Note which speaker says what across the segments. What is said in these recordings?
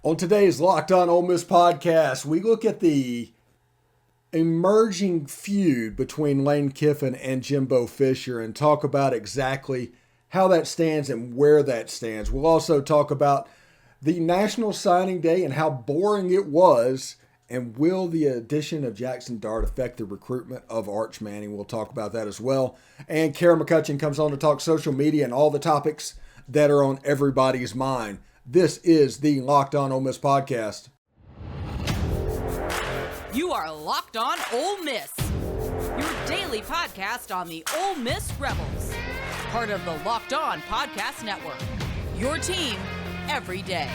Speaker 1: On today's Locked On Ole Miss podcast, we look at the emerging feud between Lane Kiffin and Jimbo Fisher and talk about exactly how that stands and where that stands. We'll also talk about the National Signing Day and how boring it was, and will the addition of Jaxson Dart affect the recruitment of Arch Manning? We'll talk about that as well. And Cara McCutcheon comes on to talk social media and all the topics that are on everybody's mind. This is the Locked On Ole Miss podcast.
Speaker 2: You are Locked On Ole Miss, your daily podcast on the Ole Miss Rebels. Part of the Locked On Podcast Network, your team every day.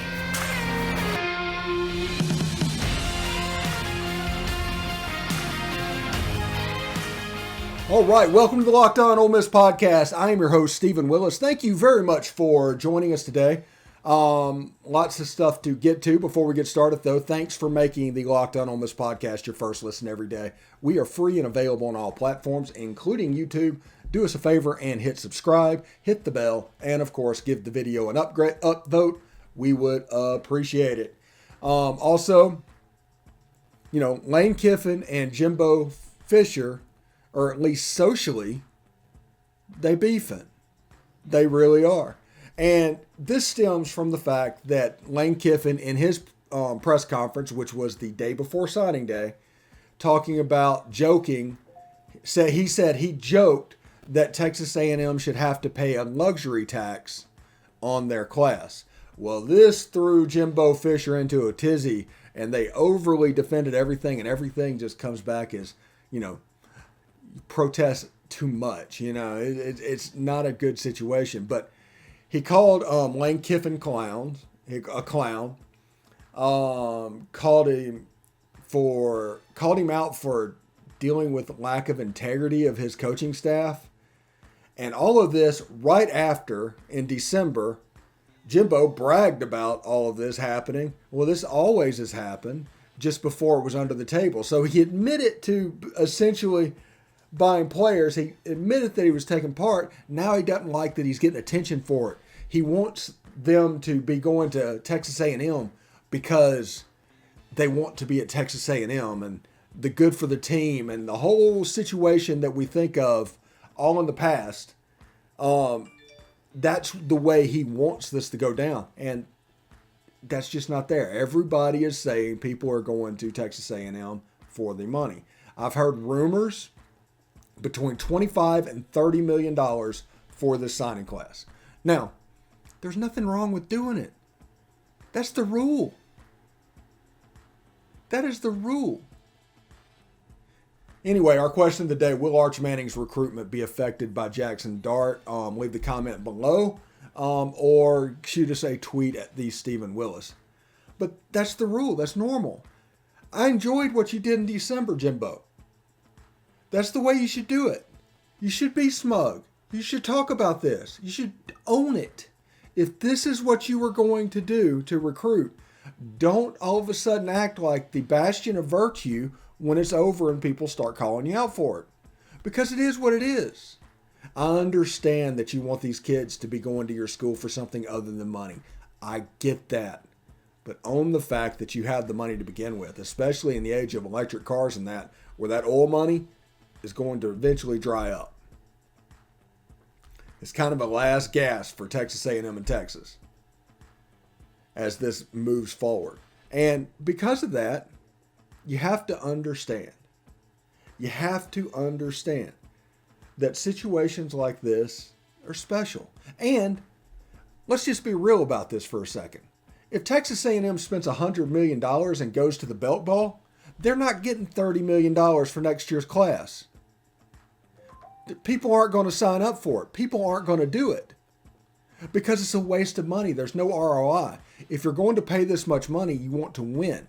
Speaker 1: All right, welcome to the Locked On Ole Miss podcast. I am your host, Stephen Willis. Thank you very much for joining us today. Lots of stuff to get to before we get started, though. Thanks for making the Locked On Ole Miss podcast your first listen every day. We are free and available on all platforms, including YouTube. Do us a favor and hit subscribe, hit the bell, and of course, give the video an upvote. We would appreciate it. Also, Lane Kiffin and Jimbo Fisher, or at least socially, they beefing. They really are. And this stems from the fact that Lane Kiffin, in his press conference, which was the day before signing day, joking, he joked that Texas A&M should have to pay a luxury tax on their class. Well, this threw Jimbo Fisher into a tizzy, and they overly defended everything, and everything just comes back as, protest too much. It's not a good situation, but he called Lane Kiffin a clown. Called him out for dealing with lack of integrity of his coaching staff, and all of this right after, in December, Jimbo bragged about all of this happening. Well, this always has happened just before it was under the table. So he admitted to essentially buying players. He admitted that he was taking part. Now he doesn't like that he's getting attention for it. He wants them to be going to Texas A&M because they want to be at Texas A&M and the good for the team and the whole situation that we think of all in the past. That's the way he wants this to go down. And that's just not there. Everybody is saying people are going to Texas A&M for the money. I've heard rumors between $25 and $30 million for this signing class. Now, there's nothing wrong with doing it. That's the rule. That is the rule. Anyway, our question of the day: will Arch Manning's recruitment be affected by Jaxson Dart? Leave the comment below, or shoot us a tweet at the Stephen Willis. But that's the rule. That's normal. I enjoyed what you did in December, Jimbo. That's the way you should do it. You should be smug. You should talk about this. You should own it. If this is what you were going to do to recruit, don't all of a sudden act like the bastion of virtue when it's over and people start calling you out for it. Because it is what it is. I understand that you want these kids to be going to your school for something other than money. I get that. But own the fact that you have the money to begin with, especially in the age of electric cars and that, where that oil money is going to eventually dry up. It's kind of a last gasp for Texas A&M and Texas as this moves forward. And because of that, you have to understand. You have to understand that situations like this are special. And let's just be real about this for a second. If Texas A&M spends $100 million and goes to the belt ball, they're not getting $30 million for next year's class. People aren't going to sign up for it. People aren't going to do it because it's a waste of money. There's no ROI. If you're going to pay this much money, you want to win.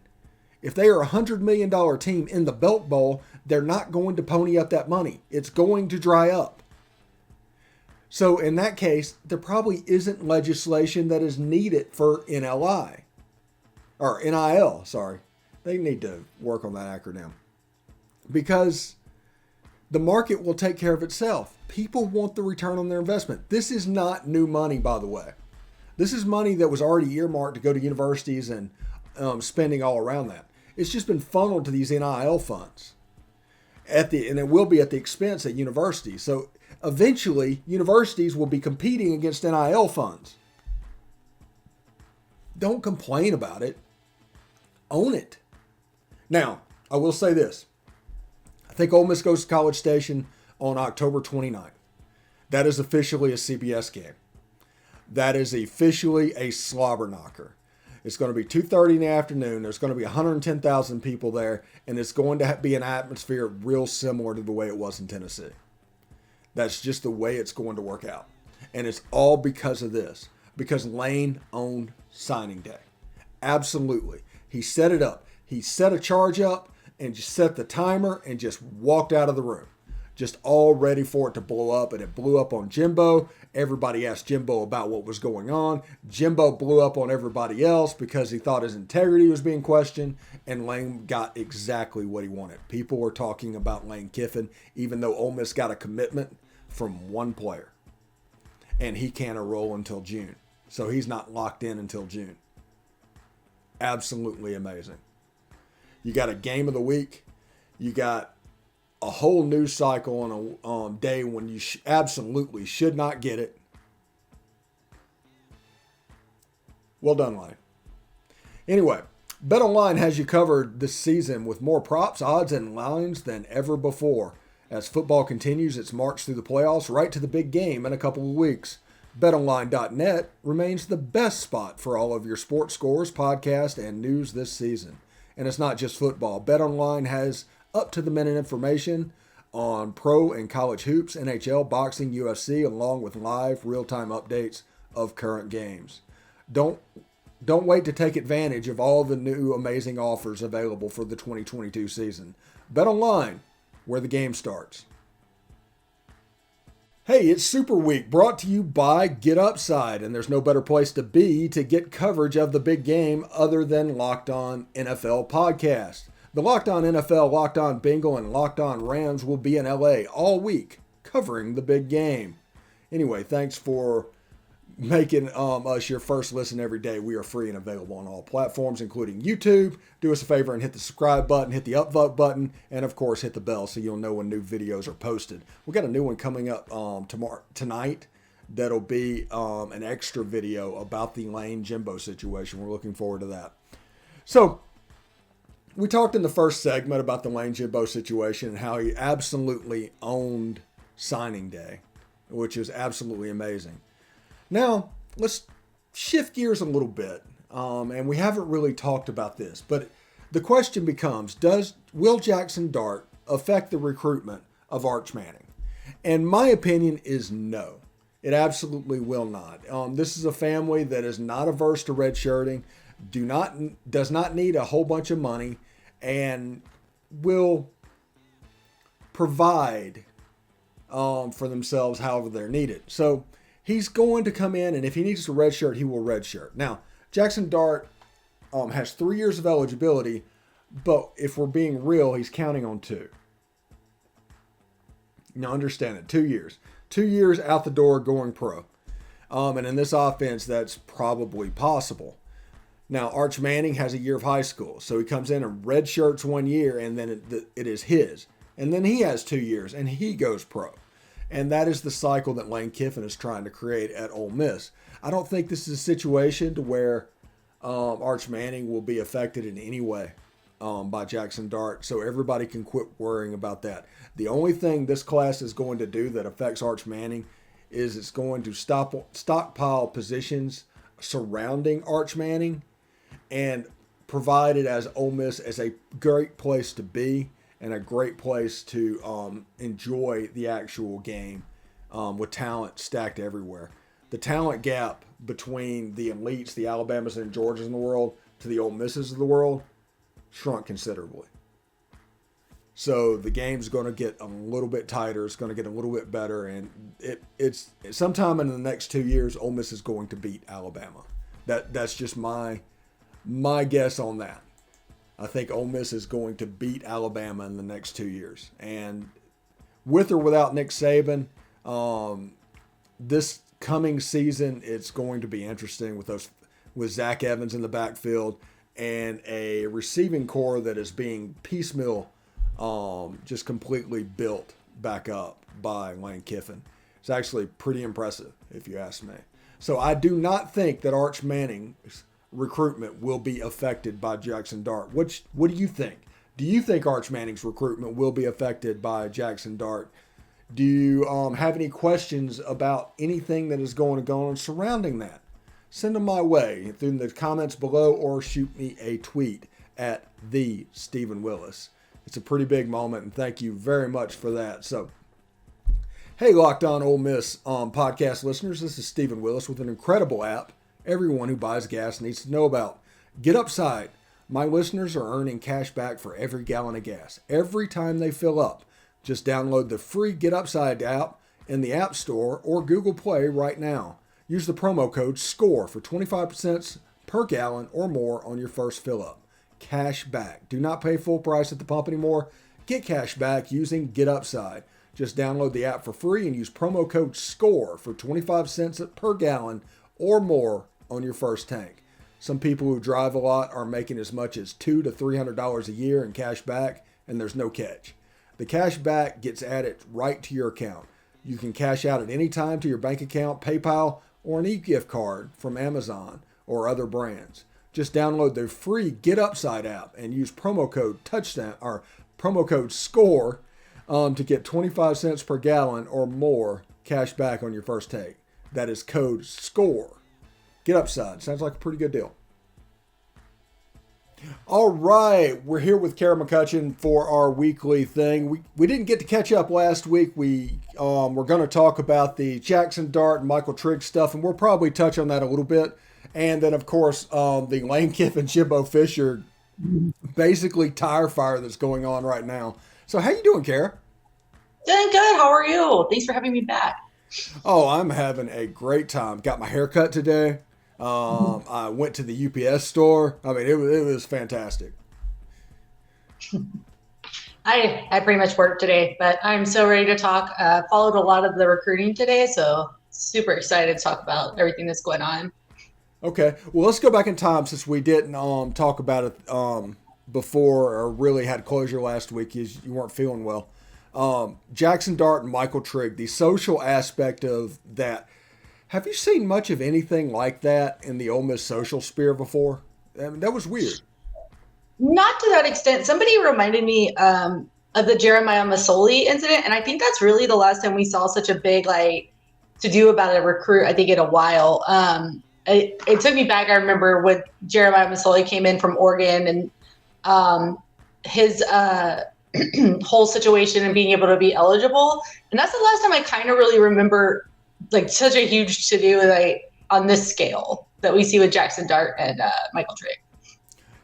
Speaker 1: If they are a $100 million team in the belt bowl, they're not going to pony up that money. It's going to dry up. So in that case, there probably isn't legislation that is needed for NIL. Sorry. They need to work on that acronym because the market will take care of itself. People want the return on their investment. This is not new money, by the way. This is money that was already earmarked to go to universities and spending all around that. It's just been funneled to these NIL funds, and it will be at the expense at universities. So eventually, universities will be competing against NIL funds. Don't complain about it. Own it. Now, I will say this. I think Ole Miss goes to College Station on October 29th. That is officially a CBS game. That is officially a slobber knocker. It's going to be 2:30 in the afternoon. There's going to be 110,000 people there, and it's going to be an atmosphere real similar to the way it was in Tennessee. That's just the way it's going to work out. And it's all because of this. Because Lane owned signing day. Absolutely. He set it up. He set a charge up and just set the timer and just walked out of the room. Just all ready for it to blow up. And it blew up on Jimbo. Everybody asked Jimbo about what was going on. Jimbo blew up on everybody else because he thought his integrity was being questioned. And Lane got exactly what he wanted. People were talking about Lane Kiffin, even though Ole Miss got a commitment from one player. And he can't enroll until June. So he's not locked in until June. Absolutely amazing. You got a game of the week. You got a whole news cycle on a day when you absolutely should not get it. Well done, Lane. Anyway, BetOnline has you covered this season with more props, odds, and lines than ever before. As football continues its march through the playoffs, right to the big game in a couple of weeks. BetOnline.net remains the best spot for all of your sports scores, podcasts, and news this season. And it's not just football. BetOnline has up-to-the-minute information on pro and college hoops, NHL, boxing, UFC, along with live real-time updates of current games. Don't wait to take advantage of all the new amazing offers available for the 2022 season. BetOnline, where the game starts. Hey, it's Super Week, brought to you by GetUpside, and there's no better place to be to get coverage of the big game other than Locked On NFL podcast. The Locked On NFL, Locked On Bengal, and Locked On Rams will be in LA all week covering the big game. Anyway, thanks for making us your first listen every day. We are free and available on all platforms, including YouTube. Do us a favor and hit the subscribe button, hit the upvote button, and of course hit the bell so you'll know when new videos are posted. We got a new one coming up tonight that'll be an extra video about the Lane Jimbo situation. We're looking forward to that. So we talked in the first segment about the Lane Jimbo situation and how he absolutely owned signing day, which is absolutely amazing. Now, let's shift gears a little bit, and we haven't really talked about this, but the question becomes, will Jaxson Dart affect the recruitment of Arch Manning? And my opinion is no. It absolutely will not. This is a family that is not averse to redshirting, does not need a whole bunch of money, and will provide for themselves however they're needed. So he's going to come in, and if he needs to redshirt, he will redshirt. Now, Jaxson Dart has 3 years of eligibility, but if we're being real, he's counting on 2. Now, understand it, 2 years. 2 years out the door going pro. And in this offense, that's probably possible. Now, Arch Manning has a year of high school, so he comes in and redshirts 1 year, and then it is his. And then he has 2 years, and he goes pro. And that is the cycle that Lane Kiffin is trying to create at Ole Miss. I don't think this is a situation to where Arch Manning will be affected in any way by Jaxson Dart, so everybody can quit worrying about that. The only thing this class is going to do that affects Arch Manning is it's going to stockpile positions surrounding Arch Manning and provide it as Ole Miss as a great place to be and a great place to enjoy the actual game with talent stacked everywhere. The talent gap between the elites, the Alabamas and Georgias in the world, to the Ole Misses of the world, shrunk considerably. So the game's going to get a little bit tighter. It's going to get a little bit better. And it's sometime in the next 2 years, Ole Miss is going to beat Alabama. That's just my guess on that. I think Ole Miss is going to beat Alabama in the next 2 years. And with or without Nick Saban, this coming season, it's going to be interesting with Zach Evans in the backfield and a receiving core that is being piecemeal, just completely built back up by Lane Kiffin. It's actually pretty impressive, if you ask me. So I do not think that Arch Manning's recruitment will be affected by Jaxson Dart. What do you think? Do you think Arch Manning's recruitment will be affected by Jaxson Dart? Do you have any questions about anything that is going to go on surrounding that? Send them my way through the comments below or shoot me a tweet at the Stephen Willis. It's a pretty big moment, and thank you very much for that. So, hey, Locked On Ole Miss podcast listeners, this is Stephen Willis with an incredible app everyone who buys gas needs to know about. GetUpside. My listeners are earning cash back for every gallon of gas every time they fill up. Just download the free GetUpside app in the App Store or Google Play right now. Use the promo code SCORE for 25% per gallon or more on your first fill up. Cash back. Do not pay full price at the pump anymore. Get cash back using GetUpside. Just download the app for free and use promo code SCORE for 25 cents per gallon or more on your first tank. Some people who drive a lot are making as much as $200 to $300 a year in cash back, and there's no catch. The cash back gets added right to your account. You can cash out at any time to your bank account, PayPal, or an e-gift card from Amazon or other brands. Just download the free GetUpside app and use promo code touchdown or promo code SCORE to get 25 cents per gallon or more cash back on your first tank. That is code SCORE. GetUpside. Sounds like a pretty good deal. All right, we're here with Cara McCutcheon for our weekly thing. We didn't get to catch up last week. We're going to talk about the Jaxson Dart and Michael Trigg stuff, and we'll probably touch on that a little bit. And then, of course, the Lane Kiffin, Jimbo Fisher, basically tire fire that's going on right now. So how you doing, Cara?
Speaker 3: Doing good. How are you? Thanks for having me back.
Speaker 1: Oh, I'm having a great time. Got my hair cut today. I went to the UPS store. I mean, it was fantastic.
Speaker 3: I pretty much worked today, but I'm so ready to talk. Followed a lot of the recruiting today, so super excited to talk about everything that's going on.
Speaker 1: Okay. Well, let's go back in time since we didn't talk about it before or really had closure last week. You weren't feeling well. Jaxson Dart and Michael Trigg, the social aspect of that. Have you seen much of anything like that in the Ole Miss social sphere before? I mean, that was weird.
Speaker 3: Not to that extent. Somebody reminded me of the Jeremiah Masoli incident, and I think that's really the last time we saw such a big to do about a recruit, I think, in a while. It took me back. I remember when Jeremiah Masoli came in from Oregon and his whole situation and being able to be eligible. And that's the last time I kind of really remember such a huge to-do on this scale that we see with Jaxson Dart and Michael Trigg.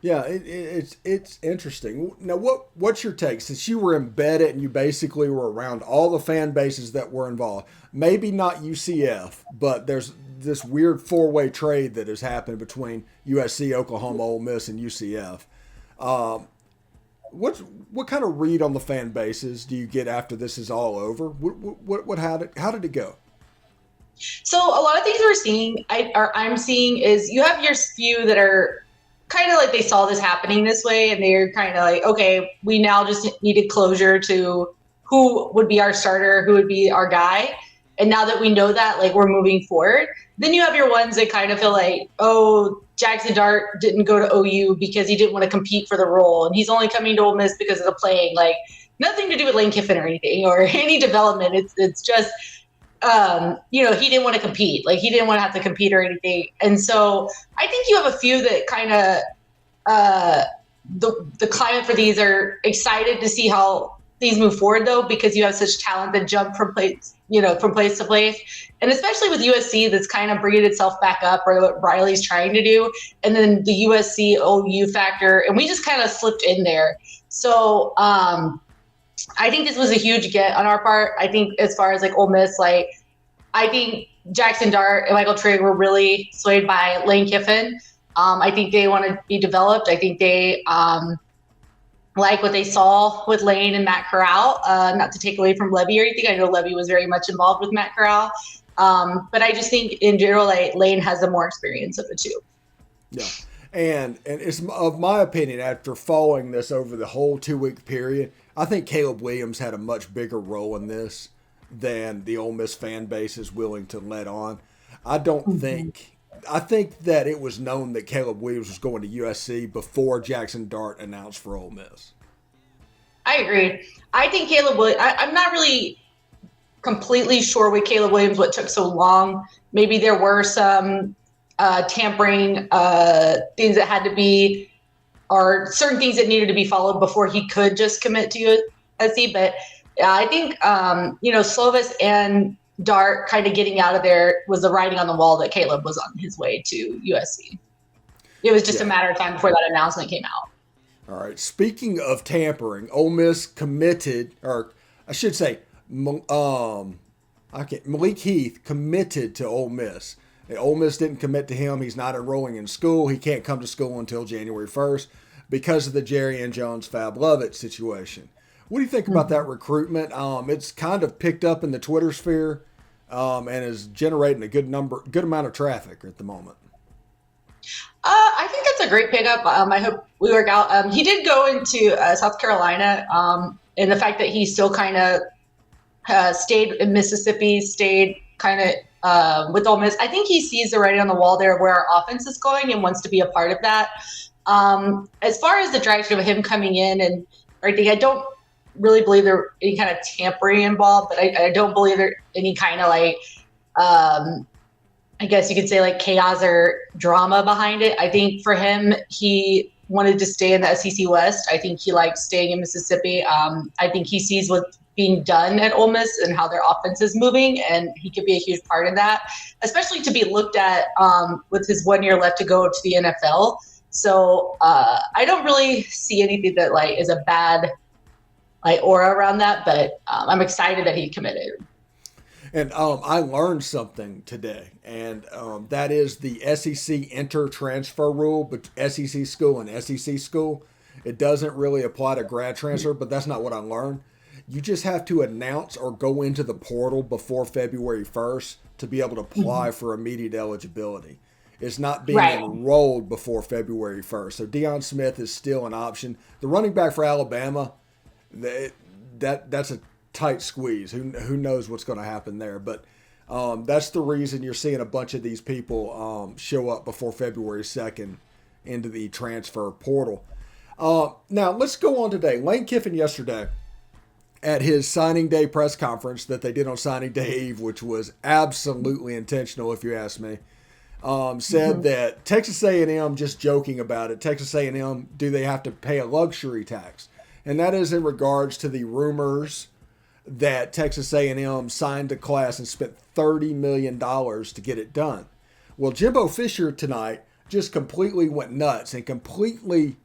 Speaker 1: Yeah, it's interesting. Now, what's your take? Since you were embedded and you basically were around all the fan bases that were involved, maybe not UCF, but there's this weird four-way trade that has happened between USC, Oklahoma, Ole Miss, and UCF. What kind of read on the fan bases do you get after this is all over? How did it go?
Speaker 3: So a lot of things I'm seeing is you have your few that are kind of like they saw this happening this way, and they're kind of like, okay, we now just needed closure to who would be our starter, who would be our guy. And now that we know that, we're moving forward. Then you have your ones that kind of feel like, oh, Jaxson Dart didn't go to OU because he didn't want to compete for the role, and he's only coming to Ole Miss because of the playing. Nothing to do with Lane Kiffin or anything or any development. It's just he didn't want to compete. He didn't want to have to compete or anything. And so I think you have a few that kind of the climate for these are excited to see how these move forward, though, because you have such talent that jump from place to place. And especially with USC, that's kind of bringing itself back up, or what Riley's trying to do. And then the USC OU factor, and we just kind of slipped in there. So I think this was a huge get on our part. I think as far as Ole Miss, I think Jaxson Dart and Michael Trigg were really swayed by Lane Kiffin. I think they want to be developed. I think they like what they saw with Lane and Matt Corral, not to take away from Levy or anything. I know Levy was very much involved with Matt Corral. But I just think in general, like, Lane has the more experience of the two.
Speaker 1: Yeah. And it's of my opinion, after following this over the whole 2-week period, I think Caleb Williams had a much bigger role in this than the Ole Miss fan base is willing to let on. I think that it was known that Caleb Williams was going to USC before Jaxson Dart announced for Ole Miss.
Speaker 3: I agree. I think Caleb Williams, I'm not really completely sure with Caleb Williams what took so long. Maybe there were some tampering things that had to be, or certain things that needed to be followed before he could just commit to USC. But I think, Slovis and Dart kind of getting out of there was the writing on the wall that Caleb was on his way to USC. It was just a matter of time before that announcement came out.
Speaker 1: All right. Speaking of tampering, Ole Miss committed, or I should say, Malik Heath committed to Ole Miss. Ole Miss didn't commit to him. He's not enrolling in school. He can't come to school until January 1st because of the Jerry and Jones Fab Lovett situation. What do you think about that recruitment? It's kind of picked up in the Twitter sphere and is generating a good amount of traffic at the moment.
Speaker 3: I think that's a great pickup. I hope we work out. He did go into South Carolina, and the fact that he still kind of stayed in Mississippi, stayed kind of with Ole Miss. I think he sees the writing on the wall there where our offense is going and wants to be a part of that. As far as the direction of him coming in and everything, I don't really believe there any kind of tampering involved, but I don't believe there any kind of like, I guess you could say like chaos or drama behind it. I think for him, he wanted to stay in the SEC West. I think he likes staying in Mississippi. I think he sees what's being done at Ole Miss and how their offense is moving, and he could be a huge part of that, especially to be looked at with his 1 year left to go to the NFL. So I don't really see anything that like is a bad like aura around that, but I'm excited that he committed.
Speaker 1: And I learned something today, and that is the SEC inter-transfer rule, but SEC school and SEC school. It doesn't really apply to grad transfer, but that's not what I learned. You just have to announce or go into the portal before February 1st to be able to apply for immediate eligibility. It's not being enrolled before February 1st. So Deion Smith is still an option. The running back for Alabama, that's a tight squeeze. Who knows what's going to happen there? But that's the reason you're seeing a bunch of these people show up before February 2nd into the transfer portal. Now, let's go on today. Lane Kiffin yesterday at his signing day press conference that they did on signing day eve, which was absolutely intentional if you ask me, said that Texas A&M, just joking about it, Texas A&M, do they have to pay a luxury tax? And that is in regards to the rumors that Texas A&M signed a class and spent $30 million to get it done. Well, Jimbo Fisher tonight just completely went nuts and completely,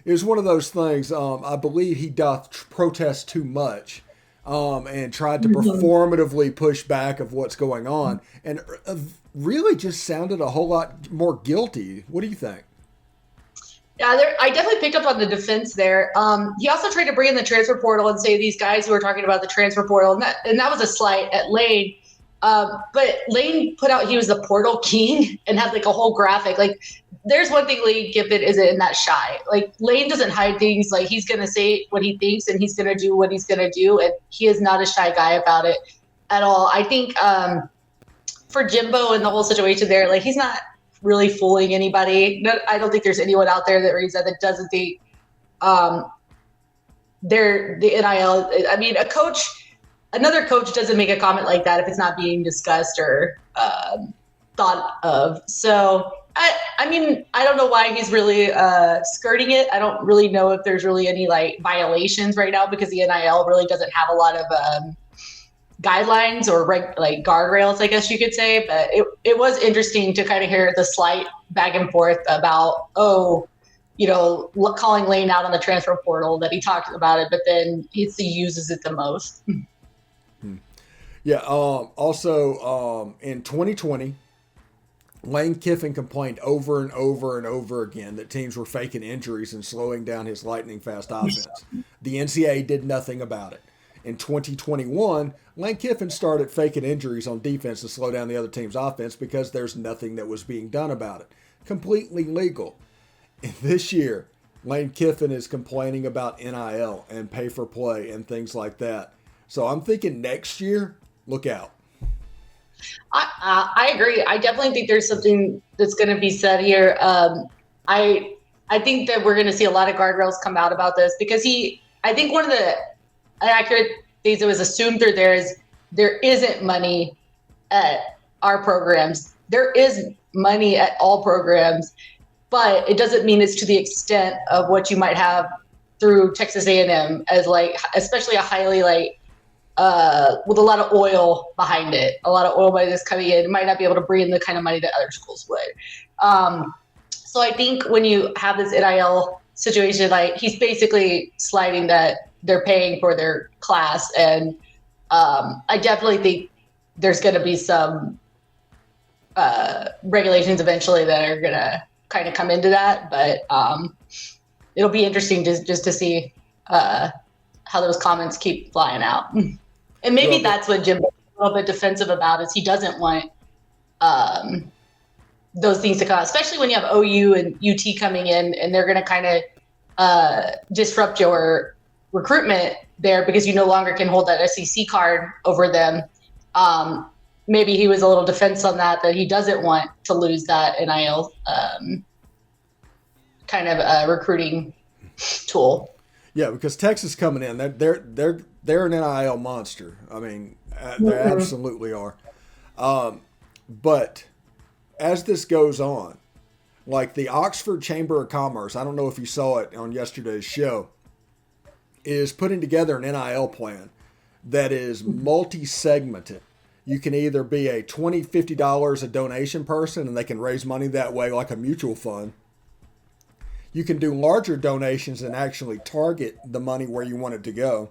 Speaker 1: it was one of those things, I believe he doth protest too much and tried to performatively push back of what's going on and really just sounded a whole lot more guilty. What do you think?
Speaker 3: Yeah, I definitely picked up on the defense there. He also tried to bring in the transfer portal and say these guys who were talking about the transfer portal, and that was a slight at Lane. But Lane put out he was the portal king and had like a whole graphic. Like, there's one thing Lane Kiffin isn't that shy. Like, Lane doesn't hide things. Like, he's going to say what he thinks and he's going to do what he's going to do. And he is not a shy guy about it at all. I think for Jimbo and the whole situation there, like, he's not really fooling anybody. No, I don't think there's anyone out there that reads that doesn't think they're the NIL. I mean, another coach doesn't make a comment like that if it's not being discussed or thought of. So, I mean, I don't know why he's really skirting it. I don't really know if there's really any like violations right now because the NIL really doesn't have a lot of guidelines or like guardrails, I guess you could say. But it was interesting to kind of hear the slight back and forth about, calling Lane out on the transfer portal, that he talks about it, but then he uses it the most.
Speaker 1: Yeah. Also, in 2020, Lane Kiffin complained over and over and over again that teams were faking injuries and slowing down his lightning fast offense. The NCAA did nothing about it. in 2021, Lane Kiffin started faking injuries on defense to slow down the other team's offense because there's nothing that was being done about it. Completely legal. And this year, Lane Kiffin is complaining about NIL and pay for play and things like that. So I'm thinking next year, look out.
Speaker 3: I agree. I definitely think there's something that's going to be said here. I think that we're going to see a lot of guardrails come out about this because I think one of the inaccurate things that was assumed through there is there isn't money at our programs. There is money at all programs, but it doesn't mean it's to the extent of what you might have through Texas A&M as like, especially a highly like, with a lot of oil behind it, a lot of oil money that's coming in, might not be able to bring in the kind of money that other schools would. So I think when you have this NIL situation, like he's basically sliding that they're paying for their class. And I definitely think there's going to be some regulations eventually that are going to kind of come into that. But it'll be interesting just to see how those comments keep flying out. And maybe that's what Jimbo's a little bit defensive about is he doesn't want those things to come out, especially when you have OU and UT coming in and they're going to kind of disrupt your recruitment there because you no longer can hold that SEC card over them. Maybe he was a little defense on that he doesn't want to lose that NIL kind of recruiting tool.
Speaker 1: Yeah, because Texas coming in, they're an NIL monster. I mean, they absolutely are. But as this goes on, like the Oxford Chamber of Commerce, I don't know if you saw it on yesterday's show, is putting together an NIL plan that is multi-segmented. You can either be a $20, $50 a donation person, and they can raise money that way like a mutual fund. You can do larger donations and actually target the money where you want it to go.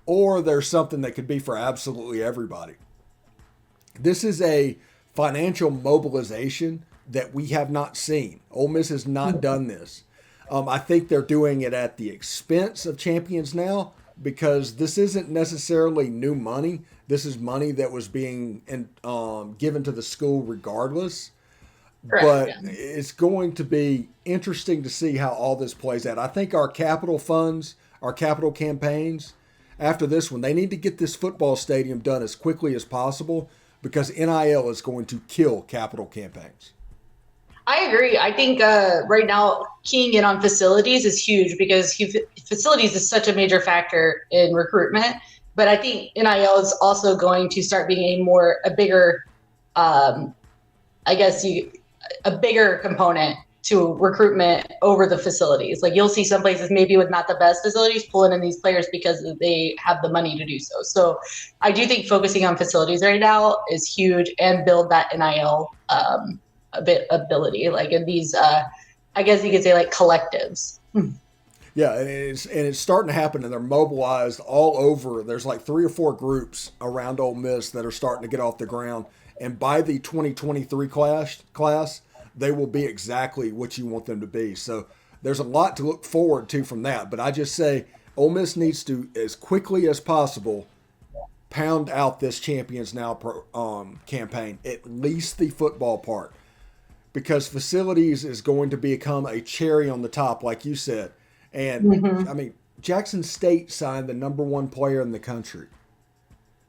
Speaker 1: Or there's something that could be for absolutely everybody. This is a financial mobilization that we have not seen. Ole Miss has not done this. I think they're doing it at the expense of Champions now because this isn't necessarily new money. This is money that was being given to the school regardless. Correct, but it's going to be interesting to see how all this plays out. I think our capital funds, our capital campaigns, after this one, they need to get this football stadium done as quickly as possible because NIL is going to kill capital campaigns.
Speaker 3: I agree. I think right now keying in on facilities is huge because facilities is such a major factor in recruitment. But I think NIL is also going to start being a bigger, a bigger component to recruitment over the facilities. Like you'll see some places maybe with not the best facilities pulling in these players because they have the money to do so. So I do think focusing on facilities right now is huge and build that NIL ability, like in these, I guess you could say like collectives.
Speaker 1: Yeah, and it's starting to happen, and they're mobilized all over. There's like 3 or 4 groups around Ole Miss that are starting to get off the ground. And by the 2023 class, they will be exactly what you want them to be. So there's a lot to look forward to from that. But I just say Ole Miss needs to, as quickly as possible, pound out this Champions Now campaign, at least the football part. Because facilities is going to become a cherry on the top, like you said. And, I mean, Jackson State signed the #1 player in the country.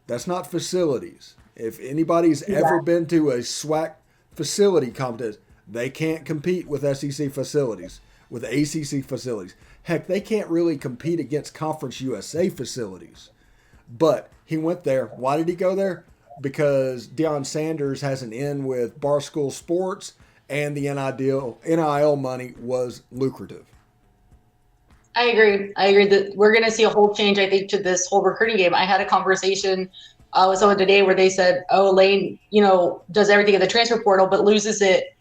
Speaker 1: That's not facilities. If anybody's ever been to a SWAC facility contest, they can't compete with SEC facilities, with ACC facilities. Heck, they can't really compete against Conference USA facilities. But he went there. Why did he go there? Because Deion Sanders has an in with Barstool Sports, and the NIL money was lucrative.
Speaker 3: I agree that we're going to see a whole change, I think, to this whole recruiting game. I had a conversation with someone today where they said, Lane, does everything in the transfer portal, but loses it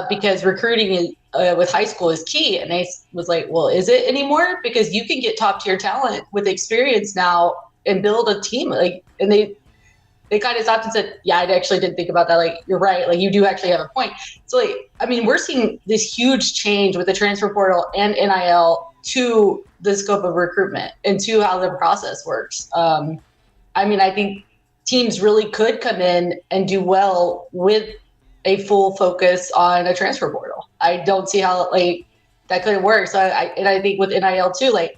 Speaker 3: because recruiting with high school is key. And I was like, well, is it anymore? Because you can get top tier talent with experience now and build a team. And they kind of stopped and said, yeah, I actually didn't think about that. Like, you're right. Like, you do actually have a point. So, we're seeing this huge change with the transfer portal and NIL to the scope of recruitment and to how the process works. I mean, I think teams really could come in and do well with a full focus on a transfer portal. I don't see how like that couldn't work. So I think with NIL too, like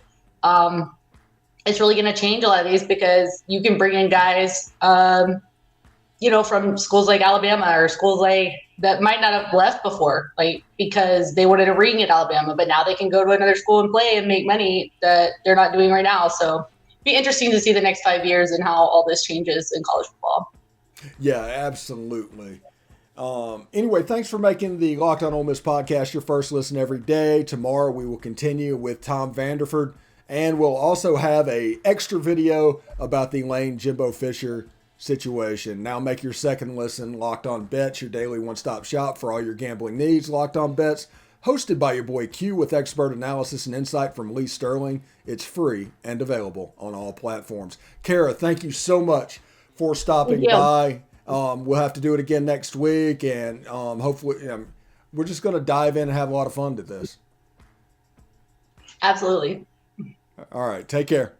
Speaker 3: it's really going to change a lot of these because you can bring in guys, from schools like Alabama or schools like that might not have left before, like because they wanted a ring at Alabama, but now they can go to another school and play and make money that they're not doing right now. So be interesting to see the next 5 years and how all this changes in college football.
Speaker 1: Yeah, absolutely. Anyway, thanks for making the Locked On Ole Miss podcast your first listen every day. Tomorrow we will continue with Tom Vanderford, and we'll also have a extra video about the Lane Jimbo Fisher situation. Now make your second listen Locked On Bets, your daily one-stop shop for all your gambling needs. Locked On Bets, hosted by your boy Q with expert analysis and insight from Lee Sterling. It's free and available on all platforms. Cara, thank you so much for stopping by. We'll have to do it again next week, and hopefully we're just going to dive in and have a lot of fun to this.
Speaker 3: Absolutely.
Speaker 1: All right. Take care.